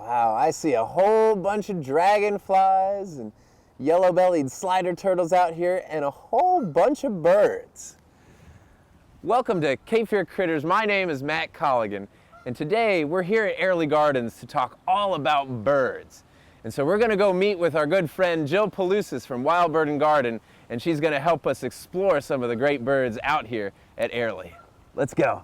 Wow, I see a whole bunch of dragonflies and yellow-bellied slider turtles out here and a whole bunch of birds. Welcome to Cape Fear Critters. My name is Matt Colligan, and today we're here at Airlie Gardens to talk all about birds. And so we're going to go meet with our good friend Jill Palusis from Wild Bird and Garden, and she's going to help us explore some of the great birds out here at Airlie. Let's go.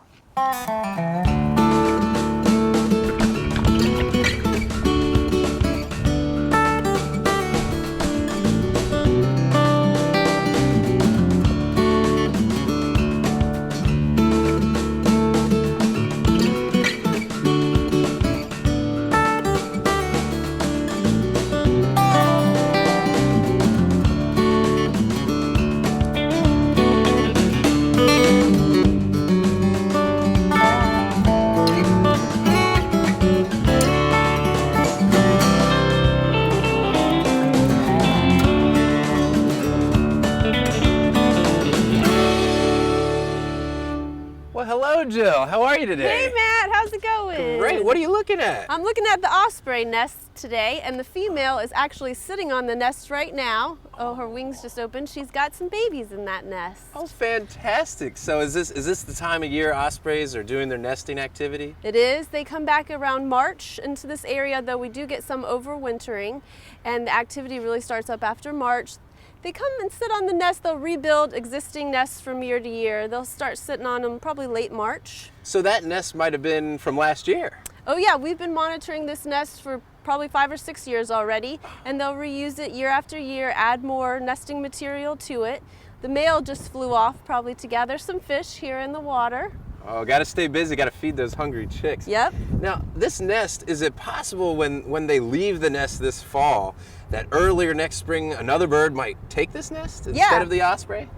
Well, hello, Jill. How are you today? Hey, Matt. How's it going? Great. What are you looking at? I'm looking at the osprey nest today, and the female is actually sitting on the nest right now. Oh, her wings just opened. She's got some babies in that nest. Oh, fantastic. So is this the time of year ospreys are doing their nesting activity? It is. They come back around March into this area, though we do get some overwintering, and the activity really starts up after March. They come and sit on the nest. They'll rebuild existing nests from year to year. They'll start sitting on them probably late March. So that nest might have been from last year. Oh yeah, we've been monitoring this nest for probably 5 or 6 years already, and they'll reuse it year after year, add more nesting material to it. The male just flew off probably to gather some fish here in the water. Oh, got to stay busy, got to feed those hungry chicks. Yep. Now, this nest, is it possible when they leave the nest this fall that earlier next spring another bird might take this nest instead of the osprey?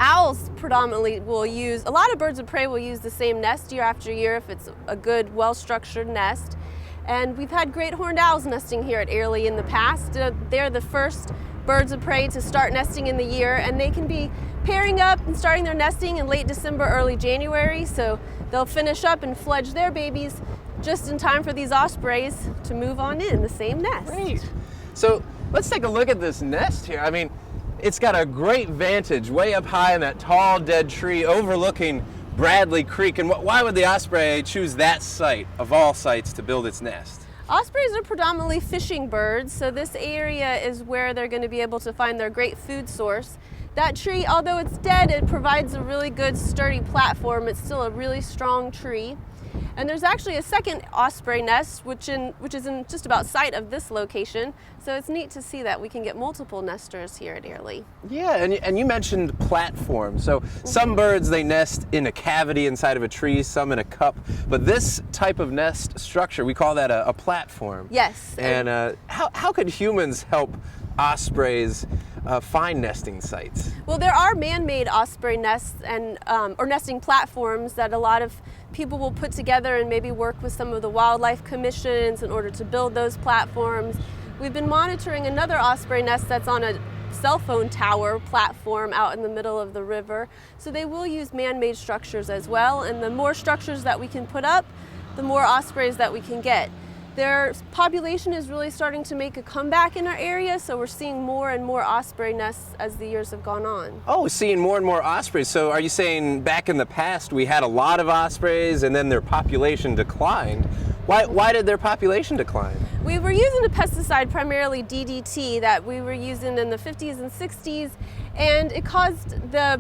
Owls predominantly will use, a lot of birds of prey will use the same nest year after year if it's a good, well-structured nest. And we've had great horned owls nesting here at Airlie in the past. They're the first birds of prey to start nesting in the year, and they can be pairing up and starting their nesting in late December, early January, so they'll finish up and fledge their babies just in time for these ospreys to move on in the same nest. Great. So let's take a look at this nest here. I mean, it's got a great vantage way up high in that tall dead tree overlooking Bradley Creek. And why would the osprey choose that site of all sites to build its nest? Ospreys are predominantly fishing birds, so this area is where they're going to be able to find their great food source. That tree, although it's dead, it provides a really good sturdy platform. It's still a really strong tree. And there's actually a second osprey nest, which is in just about sight of this location. So it's neat to see that we can get multiple nesters here at Airlie. Yeah, and you mentioned platform. So some birds, they nest in a cavity inside of a tree, some in a cup. But this type of nest structure, we call that a platform. Yes. And how could humans help ospreys find nesting sites? Well, there are man-made osprey nests and or nesting platforms that a lot of people will put together and maybe work with some of the wildlife commissions in order to build those platforms. We've been monitoring another osprey nest that's on a cell phone tower platform out in the middle of the river. So they will use man-made structures as well, and the more structures that we can put up, the more ospreys that we can get. Their population is really starting to make a comeback in our area, so we're seeing more and more osprey nests as the years have gone on. Oh, seeing more and more ospreys. So are you saying back in the past we had a lot of ospreys and then their population declined? Why did their population decline? We were using a pesticide, primarily DDT, that we were using in the 50s and 60s, and it caused the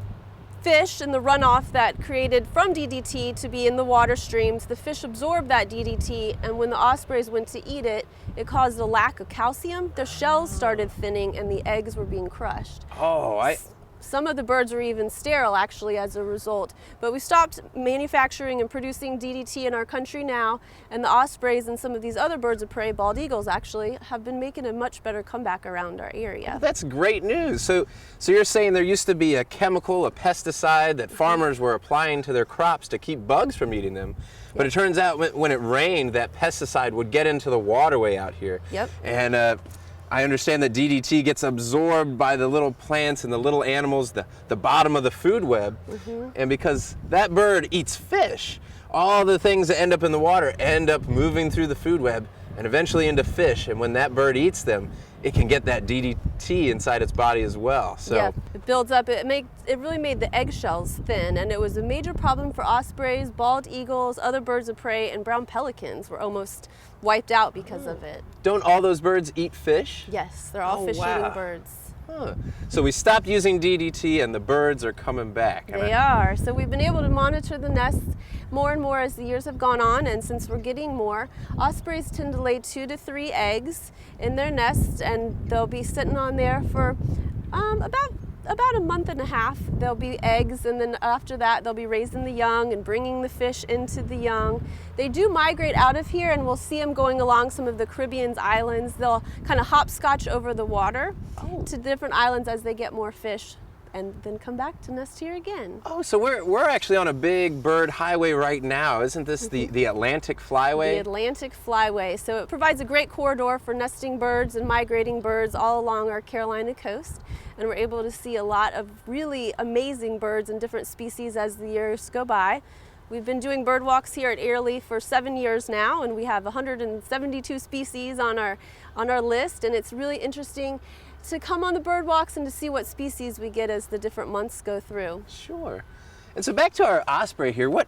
fish and the runoff that created from DDT to be in the water streams. The fish absorbed that DDT, and when the ospreys went to eat it, it caused a lack of calcium. Their shells started thinning and the eggs were being crushed. Oh, Some of the birds were even sterile actually as a result. But we stopped manufacturing and producing DDT in our country now, and the ospreys and some of these other birds of prey, bald eagles actually, have been making a much better comeback around our area. Well, that's great news. So you're saying there used to be a chemical, a pesticide that farmers were applying to their crops to keep bugs from eating them. But it turns out when it rained, that pesticide would get into the waterway out here. Yep. And I understand that DDT gets absorbed by the little plants and the little animals, the bottom of the food web. Mm-hmm. And because that bird eats fish, all the things that end up in the water end up moving through the food web and eventually into fish. And when that bird eats them, it can get that DDT inside its body as well. So yeah, it builds up. It really made the eggshells thin, and it was a major problem for ospreys, bald eagles, other birds of prey, and brown pelicans were almost wiped out because of it. don't all those birds eat fish? Yes, they're all Oh, fish-eating wow. birds. Huh. So we stopped using DDT and the birds are coming back. They are. So we've been able to monitor the nests more and more as the years have gone on, and since we're getting more, ospreys tend to lay 2 to 3 eggs in their nest, and they'll be sitting on there for about a month and a half. There'll be eggs, and then after that they'll be raising the young and bringing the fish into the young. They do migrate out of here, and we'll see them going along some of the Caribbean islands. They'll kind of hopscotch over the water to different islands as they get more fish, and then come back to nest here again. Oh, so we're actually on a big bird highway right now. Isn't this the Atlantic Flyway? The Atlantic Flyway. So it provides a great corridor for nesting birds and migrating birds all along our Carolina coast. And we're able to see a lot of really amazing birds and different species as the years go by. We've been doing bird walks here at Airlie for 7 years now, and we have 172 species on our list, and it's really interesting to come on the bird walks and to see what species we get as the different months go through. Sure. And so back to our osprey here, what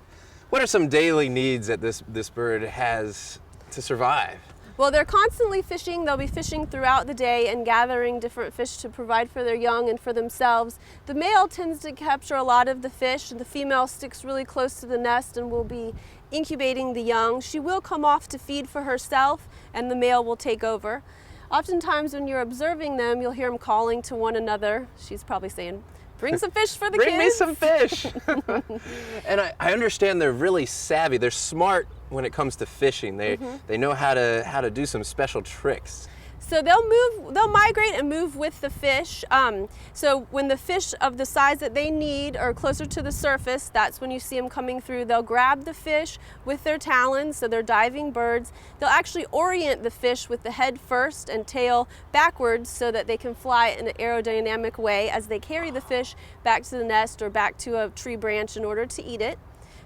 are some daily needs that this bird has to survive? Well, they're constantly fishing. They'll be fishing throughout the day and gathering different fish to provide for their young and for themselves. The male tends to capture a lot of the fish, and the female sticks really close to the nest and will be incubating the young. She will come off to feed for herself, and the male will take over. Oftentimes when you're observing them, you'll hear them calling to one another. She's probably saying, bring some fish for the kids. Bring me some fish. And I understand they're really savvy. They're smart when it comes to fishing. They know how to do some special tricks. So they'll migrate and move with the fish. So when the fish of the size that they need are closer to the surface, that's when you see them coming through. They'll grab the fish with their talons, so they're diving birds. They'll actually orient the fish with the head first and tail backwards so that they can fly in an aerodynamic way as they carry the fish back to the nest or back to a tree branch in order to eat it.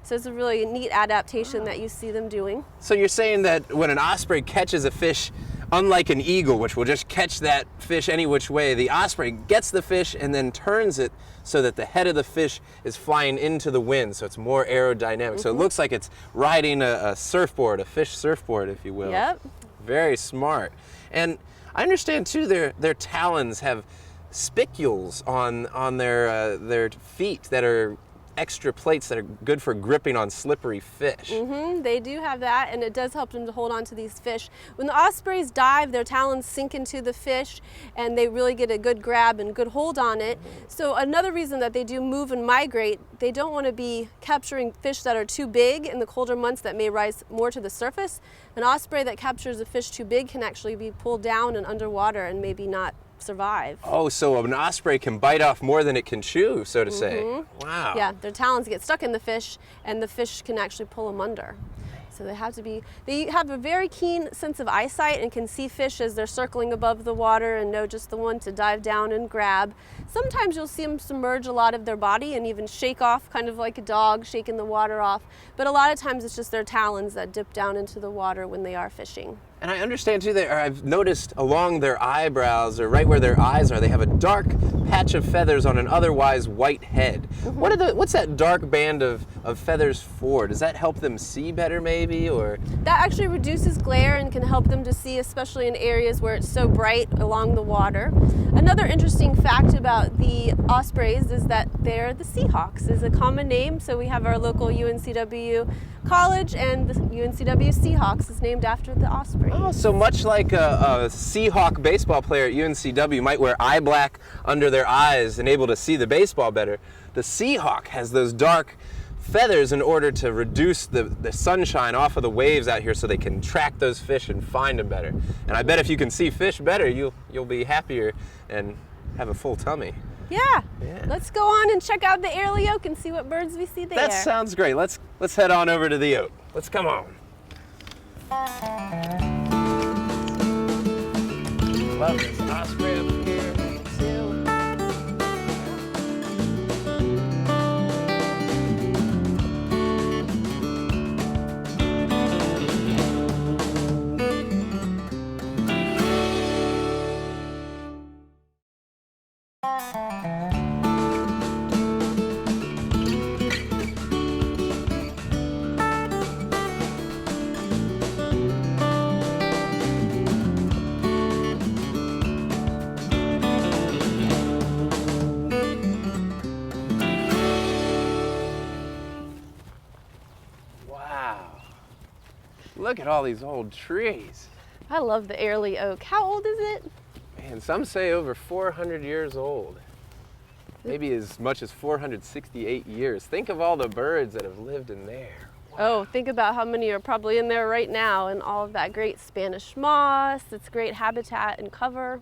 So it's a really neat adaptation that you see them doing. So you're saying that when an osprey catches a fish, unlike an eagle, which will just catch that fish any which way, the osprey gets the fish and then turns it so that the head of the fish is flying into the wind, so it's more aerodynamic. So it looks like it's riding a surfboard, a fish surfboard, if you will. Yep. Very smart. And I understand too, their talons have spicules on their feet that are extra plates that are good for gripping on slippery fish. They do have that, and it does help them to hold on to these fish. When the ospreys dive, their talons sink into the fish and they really get a good grab and good hold on it. So another reason that they do move and migrate, they don't want to be capturing fish that are too big in the colder months that may rise more to the surface. An osprey that captures a fish too big can actually be pulled down and underwater and maybe not survive. Oh, so an osprey can bite off more than it can chew, so to say. Wow. Yeah, their talons get stuck in the fish, and the fish can actually pull them under. So they have a very keen sense of eyesight and can see fish as they're circling above the water and know just the one to dive down and grab. Sometimes you'll see them submerge a lot of their body and even shake off, kind of like a dog shaking the water off. But a lot of times it's just their talons that dip down into the water when they are fishing. And I understand too that I've noticed along their eyebrows, or right where their eyes are, they have a dark patch of feathers on an otherwise white head. What's that dark band of feathers for? Does that help them see better maybe, or? That actually reduces glare and can help them to see, especially in areas where it's so bright along the water. Another interesting fact about the ospreys is that they're the Seahawks, is a common name. So we have our local UNCW college, and the UNCW Seahawks is named after the osprey. Oh, so much like a Seahawk baseball player at UNCW might wear eye black under their eyes and able to see the baseball better, the Seahawk has those dark feathers in order to reduce the sunshine off of the waves out here so they can track those fish and find them better. And I bet if you can see fish better, you'll be happier and have a full tummy. Yeah. Let's go on and check out the Airlie Oak and see what birds we see there. That sounds great. Let's head on over to the oak. Let's come on. Love this osprey up here. Wow. Look at all these old trees. I love the Airlie oak. How old is it? Man, some say over 400 years old. Maybe as much as 468 years. Think of all the birds that have lived in there. Oh, think about how many are probably in there right now, and all of that great Spanish moss, its great habitat and cover.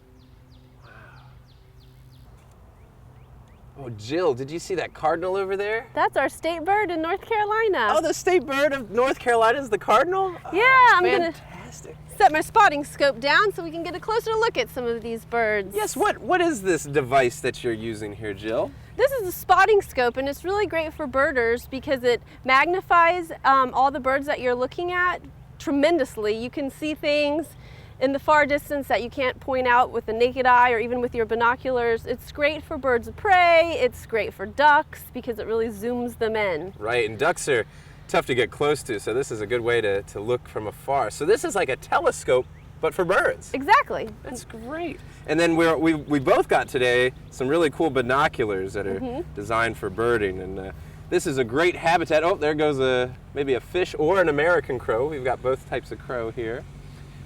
Oh, Jill, did you see that cardinal over there? That's our state bird in North Carolina. Oh, the state bird of North Carolina is the cardinal? Yeah, I'm gonna set my spotting scope down so we can get a closer look at some of these birds. Yes, what is this device that you're using here, Jill? This is a spotting scope, and it's really great for birders because it magnifies all the birds that you're looking at tremendously. You can see things in the far distance that you can't point out with the naked eye or even with your binoculars. It's great for birds of prey, it's great for ducks because it really zooms them in. Right, and ducks are tough to get close to, so this is a good way to look from afar. So this is like a telescope, but for birds. Exactly. That's great. And then we both got today some really cool binoculars that are designed for birding, and this is a great habitat. Oh, there goes maybe a fish or an American crow. We've got both types of crow here.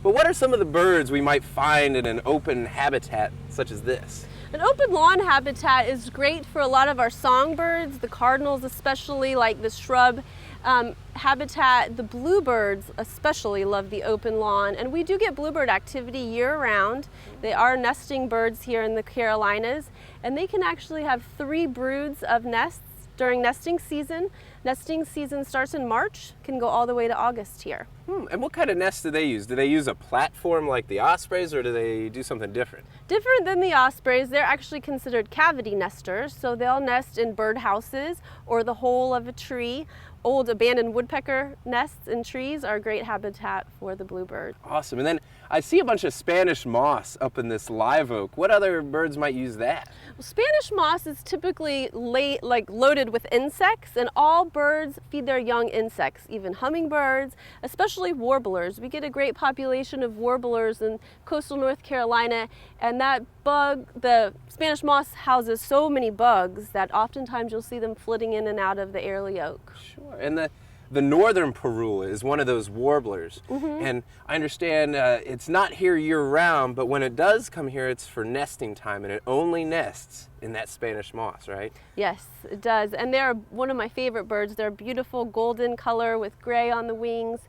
But what are some of the birds we might find in an open habitat such as this? An open lawn habitat is great for a lot of our songbirds, the cardinals especially, like the shrub habitat. The bluebirds especially love the open lawn, and we do get bluebird activity year-round. They are nesting birds here in the Carolinas, and they can actually have 3 broods of nests during nesting season. Nesting season starts in March, can go all the way to August here. And what kind of nests do they use? Do they use a platform like the ospreys, or do they do something different? Different than the ospreys, they're actually considered cavity nesters, so they'll nest in bird houses or the hole of a tree. Old abandoned woodpecker nests in trees are a great habitat for the bluebird. Awesome. And then I see a bunch of Spanish moss up in this live oak. What other birds might use that? Well, Spanish moss is typically loaded with insects, and all birds feed their young insects, even hummingbirds, especially warblers. We get a great population of warblers in coastal North Carolina, and that bug, the Spanish moss houses so many bugs that oftentimes you'll see them flitting in and out of the Airlie oak. Sure. And the northern parula is one of those warblers. And I understand it's not here year-round, but when it does come here, it's for nesting time, and it only nests in that Spanish moss, right? Yes, it does. And they're one of my favorite birds. They're a beautiful golden color with gray on the wings.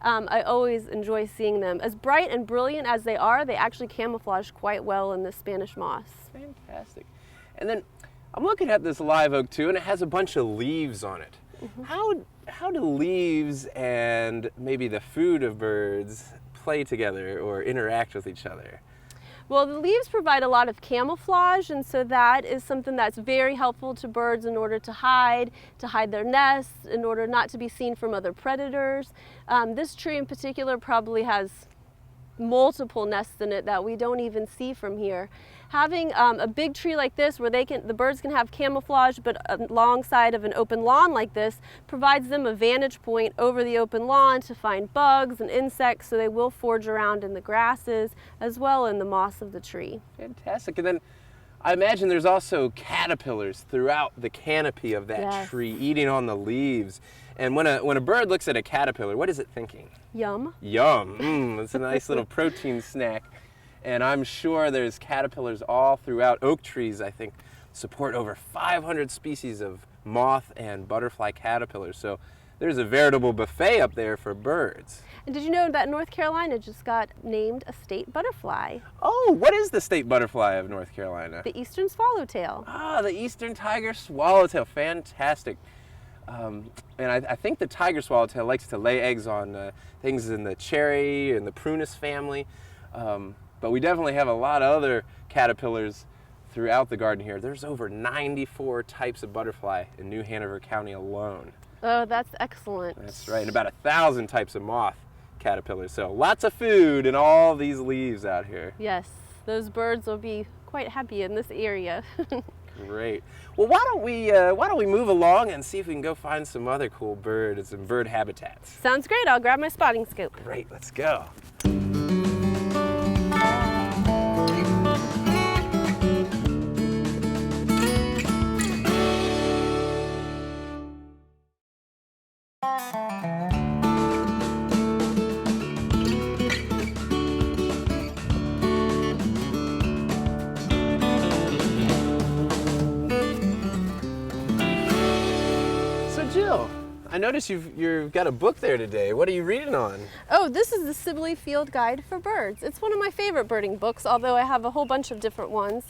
I always enjoy seeing them. As bright and brilliant as they are, they actually camouflage quite well in the Spanish moss. Fantastic. And then I'm looking at this live oak too, and it has a bunch of leaves on it. How do leaves and maybe the food of birds play together or interact with each other? Well, the leaves provide a lot of camouflage, and so that is something that's very helpful to birds in order to hide their nests, in order not to be seen from other predators. This tree in particular probably has multiple nests in it that we don't even see from here. Having a big tree like this where the birds can have camouflage, but alongside of an open lawn like this provides them a vantage point over the open lawn to find bugs and insects, so they will forage around in the grasses as well in the moss of the tree. Fantastic. And then I imagine there's also caterpillars throughout the canopy of that tree eating on the leaves. And when a bird looks at a caterpillar, what is it thinking? Yum. Yum. It's a nice little protein snack. And I'm sure there's caterpillars all throughout. Oak trees, I think, support over 500 species of moth and butterfly caterpillars. So there's a veritable buffet up there for birds. And did you know that North Carolina just got named a state butterfly? Oh, what is the state butterfly of North Carolina? The eastern swallowtail. Ah, the eastern tiger swallowtail. Fantastic. And I think the tiger swallowtail likes to lay eggs on things in the cherry and the prunus family. But we definitely have a lot of other caterpillars throughout the garden here. There's over 94 types of butterfly in New Hanover County alone. Oh, that's excellent. That's right, and about 1,000 types of moth caterpillars. So lots of food and all these leaves out here. Yes, those birds will be quite happy in this area. Great. Well, why don't we move along and see if we can go find some other cool birds and bird habitats? Sounds great. I'll grab my spotting scope. Great, let's go. Jill, I noticed you've got a book there today. What are you reading on? Oh, this is the Sibley Field Guide for Birds. It's one of my favorite birding books, although I have a whole bunch of different ones.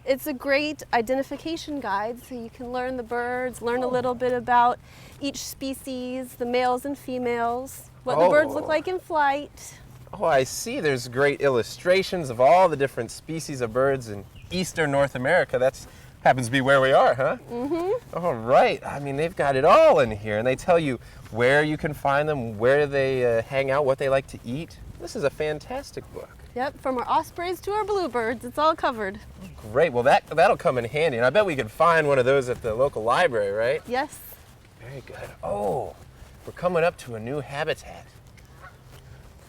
It's a great identification guide, so you can learn the birds, learn a little bit about each species, the males and females, what the birds look like in flight. Oh, I see. There's great illustrations of all the different species of birds in eastern North America. That's happens to be where we are, huh? Mm-hmm. All right. I mean, they've got it all in here, and they tell you where you can find them, where they hang out, what they like to eat. This is a fantastic book. Yep, from our ospreys to our bluebirds, it's all covered. Great. Well, that'll come in handy, and I bet we could find one of those at the local library, right? Yes. Very good. Oh, we're coming up to a new habitat.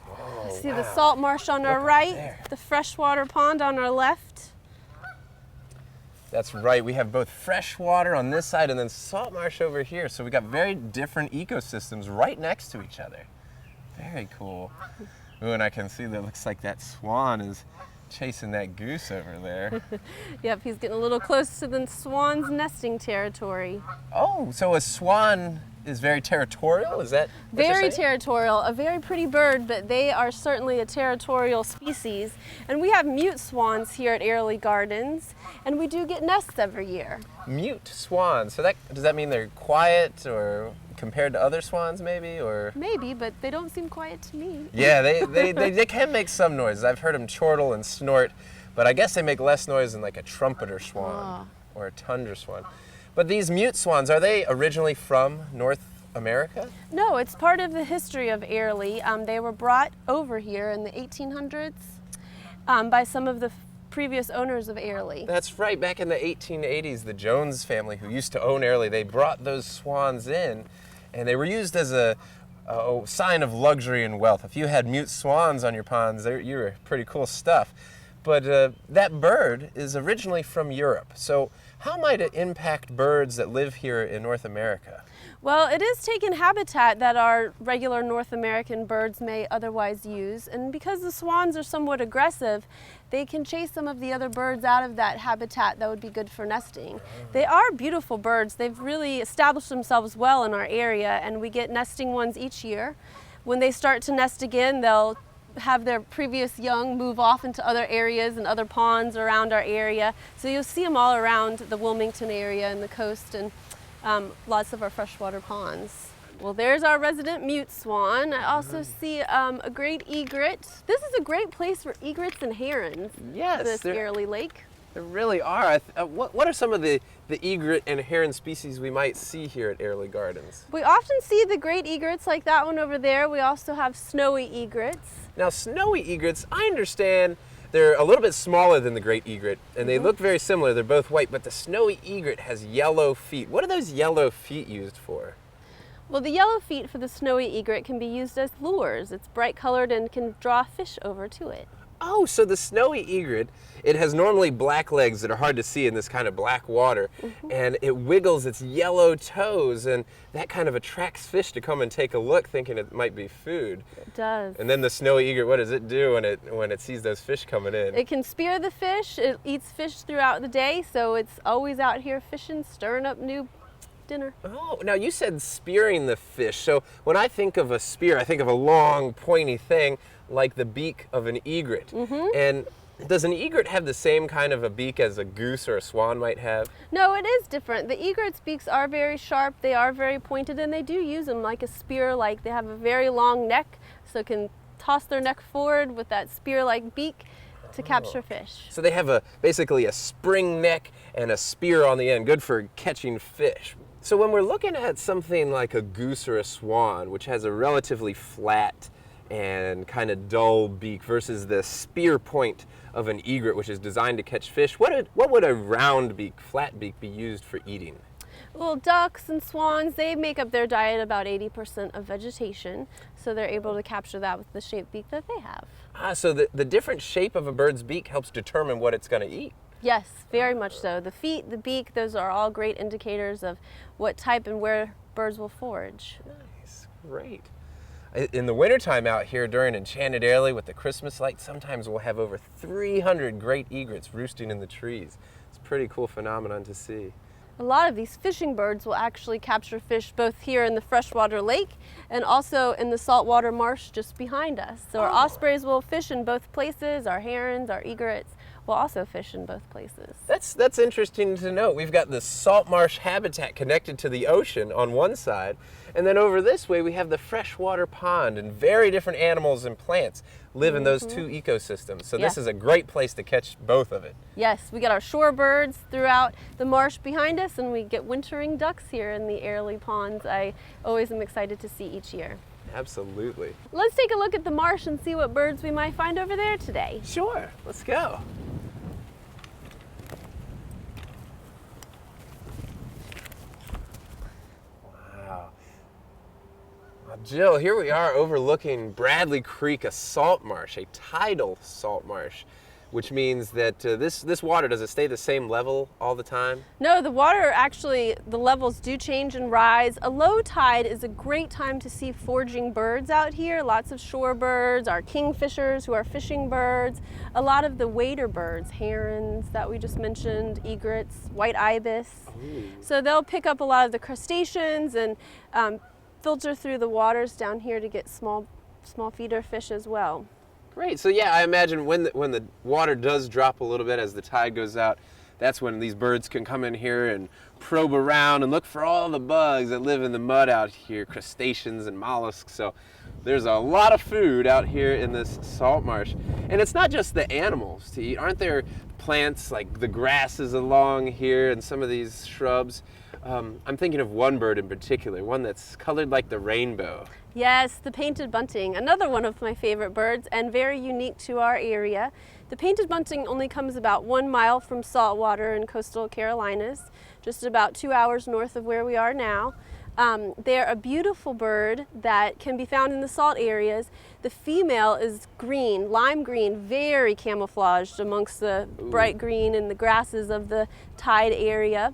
Oh, See the salt marsh on our right, the freshwater pond on our left. That's right. We have both fresh water on this side and then salt marsh over here. So we got very different ecosystems right next to each other. Very cool. Ooh, and I can see that looks like that swan is chasing that goose over there. Yep, he's getting a little close to the swan's nesting territory. Oh, so a swan is very territorial? Is that what you're Very saying? territorial, a very pretty bird, but they are certainly a territorial species. And we have mute swans here at Airlie Gardens, and we do get nests every year. Mute swans. So does that mean they're quiet or compared to other swans maybe, or? Maybe, but they don't seem quiet to me. Yeah, they can make some noises. I've heard them chortle and snort, but I guess they make less noise than like a trumpeter swan or a tundra swan. But these mute swans, are they originally from North America? No, it's part of the history of Airlie. They were brought over here in the 1800s by some of the previous owners of Airlie. That's right. Back in the 1880s, the Jones family, who used to own Airlie, they brought those swans in, and they were used as a sign of luxury and wealth. If you had mute swans on your ponds, you were pretty cool stuff. But that bird is originally from Europe. So how might it impact birds that live here in North America? Well, it is taking habitat that our regular North American birds may otherwise use, and because the swans are somewhat aggressive, they can chase some of the other birds out of that habitat that would be good for nesting. They are beautiful birds. They've really established themselves well in our area, and we get nesting ones each year. When they start to nest again, they'll have their previous young move off into other areas and other ponds around our area. So you'll see them all around the Wilmington area and the coast and lots of our freshwater ponds. Well, there's our resident mute swan. I also see a great egret. This is a great place for egrets and herons. Yes, this Airlie Lake. There really are. What are some of the egret and heron species we might see here at Airlie Gardens? We often see the great egrets like that one over there. We also have snowy egrets. Now, snowy egrets, I understand they're a little bit smaller than the great egret, and they look very similar. They're both white, but the snowy egret has yellow feet. What are those yellow feet used for? Well, the yellow feet for the snowy egret can be used as lures. It's bright colored and can draw fish over to it. Oh, so the snowy egret, it has normally black legs that are hard to see in this kind of black water, and it wiggles its yellow toes, and that kind of attracts fish to come and take a look, thinking it might be food. It does. And then the snowy egret, what does it do when it sees those fish coming in? It can spear the fish. It eats fish throughout the day, so it's always out here fishing, stirring up new dinner. Oh, now you said spearing the fish. So when I think of a spear, I think of a long, pointy thing like the beak of an egret. And does an egret have the same kind of a beak as a goose or a swan might have? No, it is different. The egret's beaks are very sharp, they are very pointed, and they do use them like a spear. Like they have a very long neck, so it can toss their neck forward with that spear-like beak to capture fish. So they have basically a spring neck and a spear on the end, good for catching fish. So when we're looking at something like a goose or a swan, which has a relatively flat and kind of dull beak versus the spear point of an egret, which is designed to catch fish. What would a round beak, flat beak, be used for eating? Well, ducks and swans, they make up their diet about 80% of vegetation, so they're able to capture that with the shaped beak that they have. So the different shape of a bird's beak helps determine what it's going to eat. Yes, very much so. The feet, the beak, those are all great indicators of what type and where birds will forage. Nice, great. In the wintertime out here during Enchanted Airlie with the Christmas lights, sometimes we'll have over 300 great egrets roosting in the trees. It's a pretty cool phenomenon to see. A lot of these fishing birds will actually capture fish both here in the freshwater lake and also in the saltwater marsh just behind us. So our ospreys will fish in both places, our herons, our egrets will also fish in both places. That's interesting to note. We've got the salt marsh habitat connected to the ocean on one side, and then over this way we have the freshwater pond, and very different animals and plants live in those two ecosystems. So this is a great place to catch both of it. Yes, we got our shorebirds throughout the marsh behind us, and we get wintering ducks here in the Airlie ponds. I always am excited to see each year. Absolutely. Let's take a look at the marsh and see what birds we might find over there today. Sure, let's go. Wow. Well, Jill, here we are overlooking Bradley Creek, a salt marsh, a tidal salt marsh, which means that this water, does it stay the same level all the time? No, the water actually, the levels do change and rise. A low tide is a great time to see foraging birds out here. Lots of shorebirds, our kingfishers who are fishing birds, a lot of the wader birds, herons that we just mentioned, egrets, white ibis. Ooh. So they'll pick up a lot of the crustaceans and filter through the waters down here to get small feeder fish as well. Great. So yeah, I imagine when the water does drop a little bit as the tide goes out, that's when these birds can come in here and probe around and look for all the bugs that live in the mud out here, crustaceans and mollusks. So there's a lot of food out here in this salt marsh. And it's not just the animals to eat. Aren't there plants like the grasses along here and some of these shrubs? I'm thinking of one bird in particular, one that's colored like the rainbow. Yes, the painted bunting, another one of my favorite birds and very unique to our area. The painted bunting only comes about 1 mile from saltwater in coastal Carolinas, just about 2 hours north of where we are now. They're a beautiful bird that can be found in the salt areas. The female is green, lime green, very camouflaged amongst the bright green and the grasses of the tide area.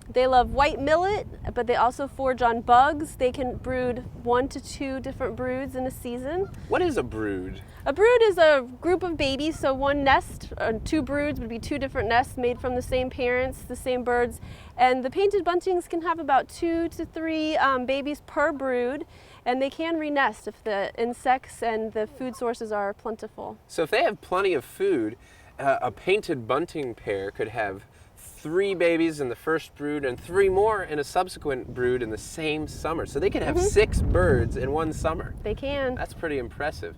They love white millet, but they also forage on bugs. They can brood 1 to 2 different broods in a season. What is a brood? A brood is a group of babies, so one nest, 2 broods would be 2 different nests made from the same parents, the same birds. And the painted buntings can have about 2 to 3 babies per brood, and they can re-nest if the insects and the food sources are plentiful. So if they have plenty of food, a painted bunting pair could have 3 babies in the first brood and 3 more in a subsequent brood in the same summer. So they could have 6 birds in one summer. They can. That's pretty impressive.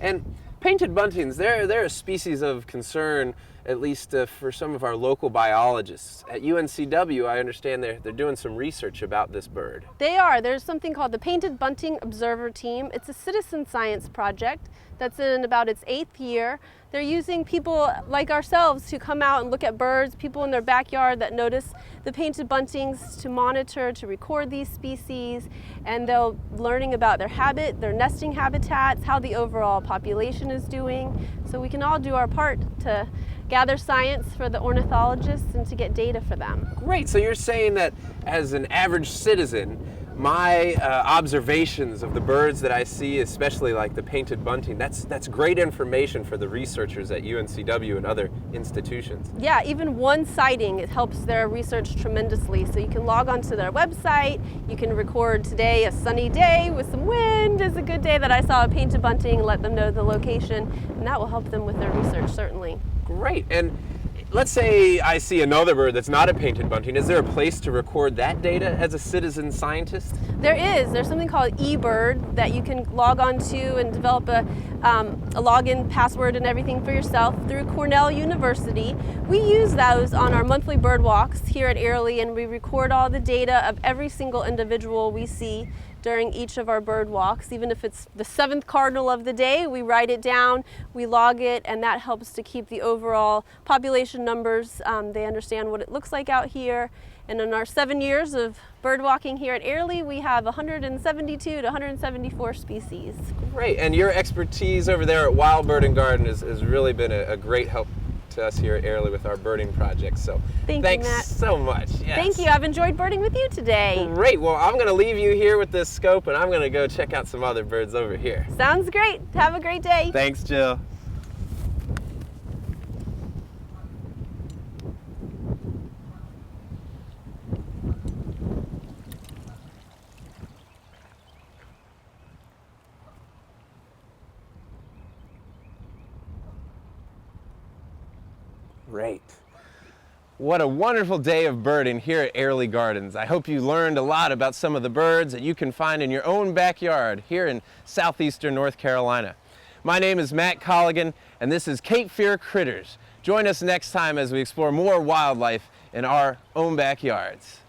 And painted buntings, they're a species of concern, at least for some of our local biologists. At UNCW, I understand they're doing some research about this bird. They are. There's something called the Painted Bunting Observer Team. It's a citizen science project that's in about its 8th year. They're using people like ourselves who come out and look at birds, people in their backyard that notice the painted buntings to monitor, to record these species, and they're learning about their habit, their nesting habitats, how the overall population is doing. So we can all do our part to gather science for the ornithologists and to get data for them. Great, so you're saying that as an average citizen, my observations of the birds that I see, especially like the painted bunting, that's great information for the researchers at UNCW and other institutions. Yeah, even one sighting, it helps their research tremendously. So you can log onto their website, you can record today a sunny day with some wind is a good day that I saw a painted bunting, let them know the location, and that will help them with their research certainly. Great, and let's say I see another bird that's not a painted bunting. Is there a place to record that data as a citizen scientist? There is. There's something called eBird that you can log on to and develop a login password and everything for yourself through Cornell University. We use those on our monthly bird walks here at Airlie, and we record all the data of every single individual we see during each of our bird walks. Even if it's the 7th cardinal of the day, we write it down, we log it, and that helps to keep the overall population numbers. They understand what it looks like out here. And in our 7 years of bird walking here at Airlie, we have 172 to 174 species. Great, and your expertise over there at Wild Bird and Garden has really been a great help to us here at Airlie with our birding project. So thanks you, Matt. So much. Yes. Thank you. I've enjoyed birding with you today. Great. Well, I'm going to leave you here with this scope, and I'm going to go check out some other birds over here. Sounds great. Have a great day. Thanks, Jill. Great. What a wonderful day of birding here at Airlie Gardens. I hope you learned a lot about some of the birds that you can find in your own backyard here in southeastern North Carolina. My name is Matt Colligan, and this is Cape Fear Critters. Join us next time as we explore more wildlife in our own backyards.